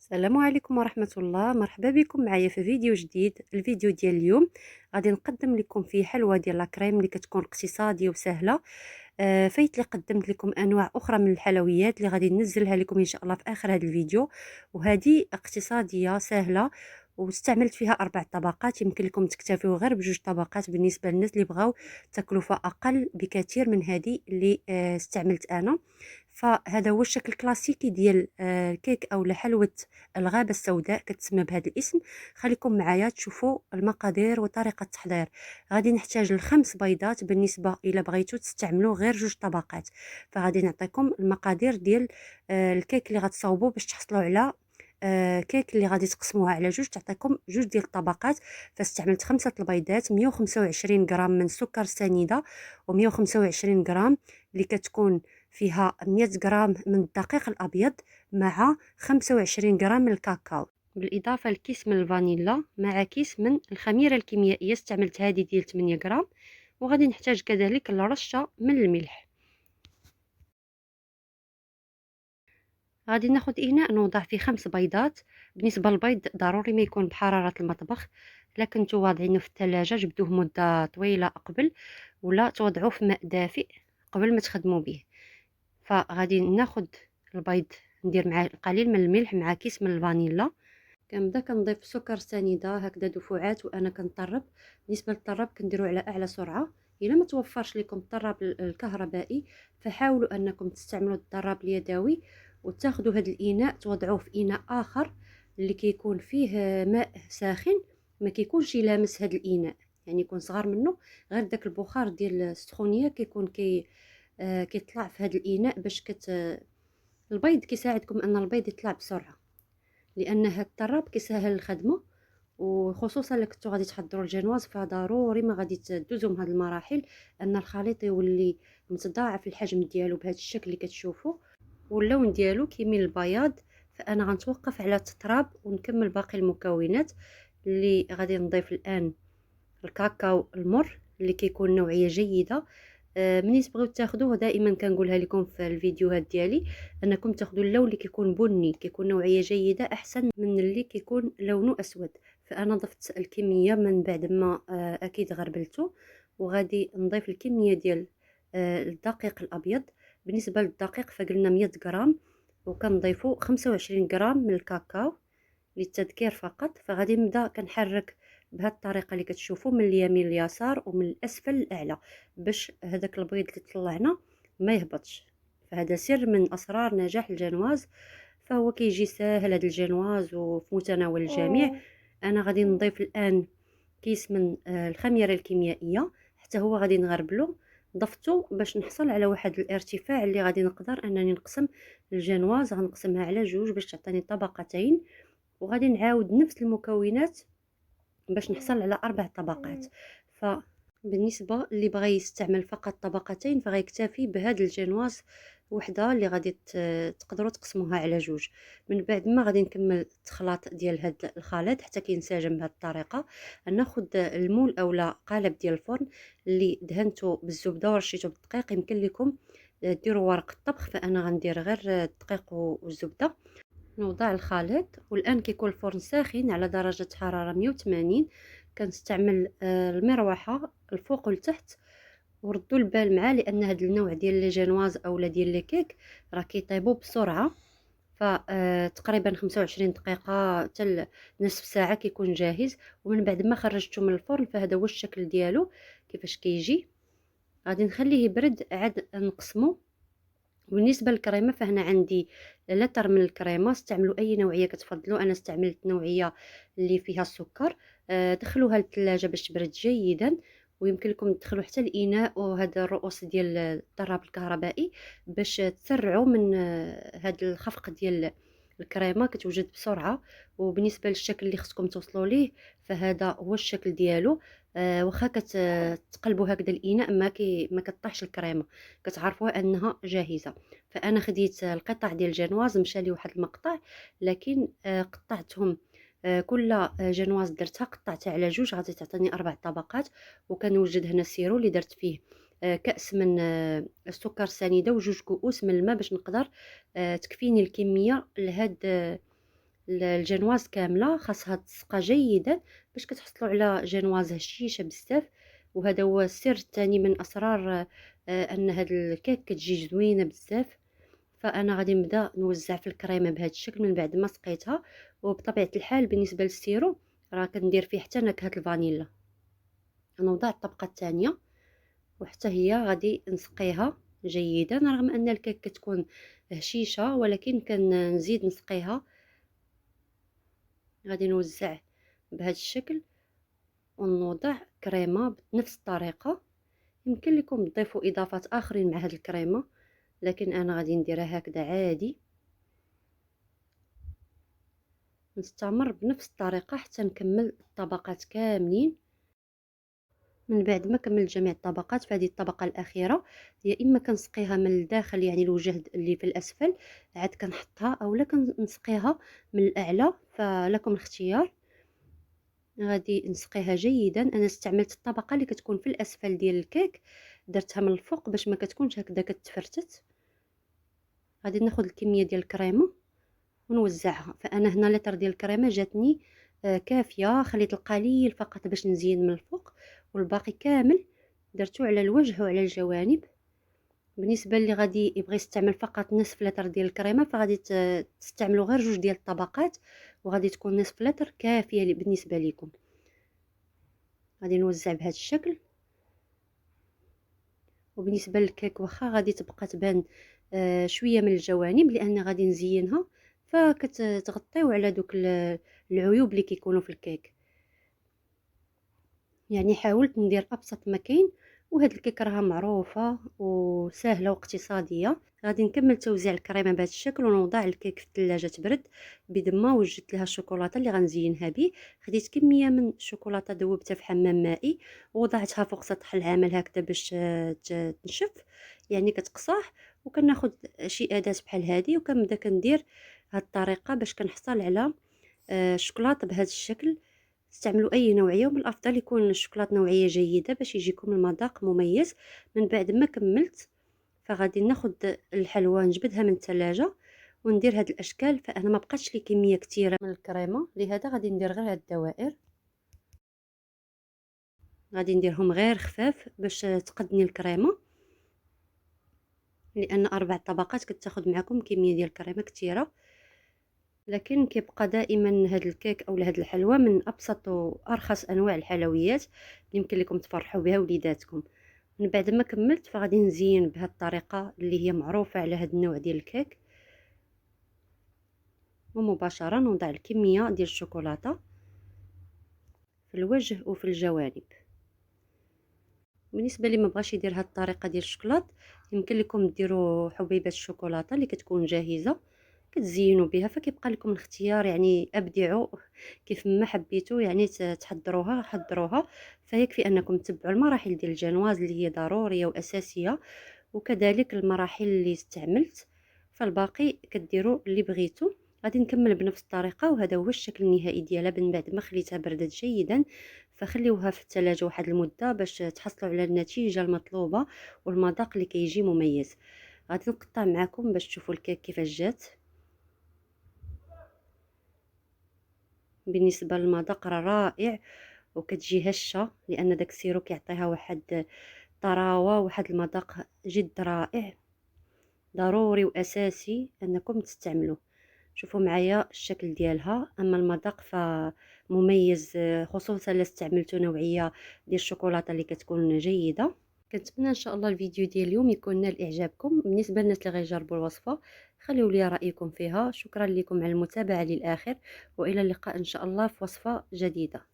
السلام عليكم ورحمة الله. مرحبا بكم معايا في فيديو جديد. الفيديو ديال اليوم غادي نقدم لكم فيه حلوة ديال لاكريم اللي كتكون اقتصادية وسهلة. فايت لي قدمت لكم انواع اخرى من الحلويات اللي غادي ننزلها لكم ان شاء الله في اخر هذا الفيديو، وهذه اقتصادية سهلة واستعملت فيها 4 طبقات. يمكن لكم تكتفيوا غير بجوج طبقات بالنسبة للناس اللي بغاو تكلفة اقل بكثير من هذه اللي استعملت انا. فهذا هو الشكل الكلاسيكي ديال الكيك او حلوة الغابة السوداء كتسمى بهذا الاسم. خليكم معايا تشوفوا المقادير وطريقة التحضير. غادي نحتاج ل5 بيضات بالنسبة الى بغيتو تستعملوا غير جوج طبقات. فغادي نعطيكم المقادير ديال الكيك اللي غتصاوبوا باش تحصلوا على كيك اللي غادي تقسموها على جوج تعطيكم جوج ديال الطبقات. فاستعملت 5 البيضات، 125 غرام من السكر سنيدة، و125 غرام اللي كتكون فيها 100 غرام من الدقيق الابيض، مع 25 غرام من الكاكاو، بالاضافه لكيس من الفانيلا، مع كيس من الخميره الكيميائيه استعملت هذه ديال 8 غرام. وغادي نحتاج كذلك لرشه من الملح. غادي ناخذ اناء نوضع فيه 5 بيضات. بالنسبه للبيض ضروري ما يكون بحراره المطبخ، لكن كنتو واضعينه في الثلاجه جبدوه مده طويله قبل، ولا توضعوه في ماء دافئ قبل ما تخدموا به. فغادي ناخذ البيض، ندير معاه القليل من الملح مع كيس من الفانيلا. كنبدا كنضيف سكر سنيده هكذا دفعات وانا كنطرب. بالنسبه للطراب كنديروا على اعلى سرعه. الا ما توفرش لكم الطراب الكهربائي فحاولوا انكم تستعملوا الطراب اليدوي، وتاخذوا هذا الاناء توضعوه في اناء اخر اللي كيكون فيه ماء ساخن، ما كيكونش يلامس هذا الاناء، يعني يكون صغار منه، غير داك البخار ديال السخونيه كيكون كيطلع في هذا الاناء باش البيض كيساعدكم ان البيض يطلع بسرعه، لان هاد الطراب كيسهل الخدمه. وخصوصا الا كنتو غادي تحضروا الجنواز فضروري ما غادي تدوزوا من هاد المراحل، ان الخليط يولي متضاعف الحجم ديالو بهذا الشكل اللي كتشوفوا، واللون ديالو كيميل البياض. فانا غنتوقف على التطراب ونكمل باقي المكونات اللي غادي نضيف الان. الكاكاو المر اللي كيكون نوعيه جيده. ملي تبغيو تاخذوه دائما كنقولها لكم في الفيديوهات ديالي انكم تاخذوا اللون اللي كيكون بني، كيكون نوعيه جيده احسن من اللي كيكون لونه اسود. فانا ضفت الكميه من بعد ما اكيد غربلته. وغادي نضيف الكميه ديال الدقيق الابيض. بالنسبه للدقيق فقلنا 100 غرام، وكنضيفوا 25 غرام من الكاكاو للتذكير فقط. فغادي نبدا كنحرك بهذه الطريقه اللي كتشوفوا من اليمين لليسار ومن الاسفل للاعلى، باش هذاك البيض اللي طلعنا ما يهبطش. فهذا سر من اسرار نجاح الجنواز، فهو كيجي ساهل هذا الجنواز وفي متناول الجميع. انا غادي نضيف الان كيس من الخميره الكيميائيه، حتى هو غادي نغربلو. ضفته باش نحصل على واحد الارتفاع اللي غادي نقدر انني نقسم الجنواز. غنقسمها على جوج باش تعطيني طبقتين، وغادي نعاود نفس المكونات باش نحصل على 4 طبقات. فبالنسبه اللي بغى يستعمل فقط طبقتين فغيكتفي بهذا الجنواز وحده اللي غادي تقدروا تقسموها على جوج. من بعد ما غادي نكمل التخلاط ديال هذا الخليط حتى كينسجم بهذه الطريقه. ناخذ المول اولا قالب ديال الفرن اللي دهنته بالزبده ورشيته بالدقيق. يمكن لكم ديروا ورق الطبخ، فانا غندير غير الدقيق والزبده. نوضع الخليط، والان كيكون الفرن ساخن على درجه حراره 180. كنستعمل المروحه الفوق والتحت. وردوا البال معاه لان هذا النوع ديال لي جينواز اولا ديال لي كيك راه كيطيبوا بسرعه. فتقريبا 25 دقيقه حتى نصف ساعه كيكون جاهز. ومن بعد ما خرجته من الفرن فهذا هو الشكل ديالو كيفاش كيجي. غادي نخليه يبرد عاد نقسمه. بالنسبه للكريمه فهنا عندي لتر من الكريمه، استعملوا اي نوعيه كتفضلوا. انا استعملت نوعيه اللي فيها السكر. دخلوها للثلاجه باش تبرد جيدا. ويمكن لكم تدخلوا حتى الاناء وهذا الرؤوس ديال الطراب الكهربائي باش تسرعوا من هذا الخفق ديال الكريمه كتوجد بسرعه. وبالنسبه للشكل اللي خصكم توصلوا ليه فهذا هو الشكل ديالو. واخا كتقلبوا هكذا الاناء ما كطيحش الكريمه، كتعرفوا انها جاهزه. فانا خديت القطع ديال الجنواز، مشى لي واحد المقطع، لكن قطعتهم كل جنواز درتها قطعتها على جوج غادي تعطيني 4 طبقات. وكنوجد هنا السيرو اللي درت فيه كأس من السكر سنيده وجوج كؤوس من الماء باش نقدر تكفيني الكميه لهاد الجينواز كاملة خاصها تسقى جيدا باش كتحصلوا على جينواز هشيشة بزاف. وهذا هو السر الثاني من اسرار ان هاد الكيك كتجي زوينه بزاف. فانا غادي نبدا نوزع في الكريمه بهذا الشكل من بعد ما سقيتها. وبطبيعه الحال بالنسبه للسيرو راه كندير فيه حتى نكهه الفانيلا. غنوضع الطبقه الثانيه وحتى هي غادي نسقيها جيدا، رغم ان الكيك كتكون هشيشه ولكن كنزيد نسقيها. غادي نوزع بهذا الشكل ونوضع كريمه بنفس الطريقه. يمكن لكم تضيفوا اضافات اخرين مع هذه الكريمه، لكن انا غادي نديرها هكذا عادي. نستمر بنفس الطريقه حتى نكمل الطبقات كاملين. من بعد ما كملت جميع الطبقات فهذه الطبقه الاخيره يا اما كنسقيها من الداخل يعني الوجه اللي في الاسفل عاد كنحطها اولا كنسقيها من الاعلى، فلكم الاختيار. غادي نسقيها جيدا. انا استعملت الطبقه اللي كتكون في الاسفل ديال الكيك، درتها من الفوق باش ما كتكونش هكذا كتفرتت. غادي ناخذ الكميه ديال الكريمه ونوزعها. فانا هنا لتر ديال الكريمه جاتني كافيه، خليت القليل فقط باش نزين من الفوق والباقي كامل درتو على الوجه وعلى الجوانب. بالنسبه اللي غادي يبغي يستعمل فقط نصف لتر ديال الكريمه فغادي تستعملوا غير جوج ديال الطبقات وغادي تكون نصف لتر كافيه بالنسبه لكم. غادي نوزع بهذا الشكل. وبالنسبه للكيك واخا غادي تبقى تبان شويه من الجوانب لان غادي نزينها، فكتغطيو على دوك العيوب اللي كيكونوا في الكيك. يعني حاولت ندير ابسط ما كاين. وهاد الكيك راها معروفه وسهله واقتصاديه. غادي نكمل توزيع الكريمه بهذا الشكل ونوضع الكيك في الثلاجه تبرد. بدما وجدت لها الشوكولاته اللي غنزينها به. خديت كميه من الشوكولاته ذوبتها في حمام مائي ووضعتها فوق سطح العمل هكذا باش تنشف، يعني كتقصاح. وكناخذ شي اداه بحال هذه وكنبدا كندير هاد الطريقه باش كنحصل على الشوكولاته بهذا الشكل. استعملوا اي نوعيه ومن الافضل يكون الشوكولاته نوعيه جيده باش يجيكم المذاق مميز. من بعد ما كملت فغادي ناخذ الحلوى نجبدها من الثلاجه وندير هاد الاشكال. فانا ما بقاتش لي كميه كثيره من الكريمه لهذا غادي ندير غير هاد الدوائر. غادي نديرهم غير خفاف باش تقدني الكريمه، لان 4 طبقات كتاخذ معكم كميه ديال الكريمه كثيره. لكن كيبقى دائما هاد الكيك او هاد الحلوى من ابسط وارخص انواع الحلويات اللي يمكن لكم تفرحوا بها وليداتكم. من بعد ما كملت فغادي نزين بهاد الطريقه اللي هي معروفه على هاد النوع ديال الكيك. ومباشره نوضع الكميه ديال الشوكولاته في الوجه وفي الجوانب. بالنسبه اللي ما بغاش يدير هاد الطريقه ديال الشوكولات يمكن لكم ديروا حبيبات الشوكولاته اللي كتكون جاهزه كتزينوا بها. فكيبقى لكم الاختيار، يعني ابدعوا كيف ما حبيتوا يعني تحضروها حضروها. فيكفي انكم تتبعوا المراحل ديال الجنواز اللي هي ضروريه واساسيه، وكذلك المراحل اللي استعملت. فالباقي كديروا اللي بغيتوا. غادي نكمل بنفس الطريقه وهذا هو الشكل النهائي ديالها من بعد ما خليتها بردت جيدا. فخليوها في الثلاجه واحد المده باش تحصلوا على النتيجه المطلوبه والمذاق اللي كيجي مميز. غادي نقطع معكم باش تشوفوا الكيك كيفاش جات. بالنسبه للمذاق راه رائع وكتجي هشه لان داك السيرو كيعطيها واحد طراوه واحد المذاق جد رائع. ضروري واساسي انكم تستعملوه. شوفوا معايا الشكل ديالها. اما المذاق فمميز، خصوصا الا استعملتوا نوعيه ديال الشوكولاته اللي كتكون جيده. كنتمنى ان شاء الله الفيديو ديال اليوم يكون نال اعجابكم. بالنسبه للناس اللي غيجربوا الوصفه خليوا لي رايكم فيها. شكرا لكم على المتابعه للاخر، والى اللقاء ان شاء الله في وصفه جديده.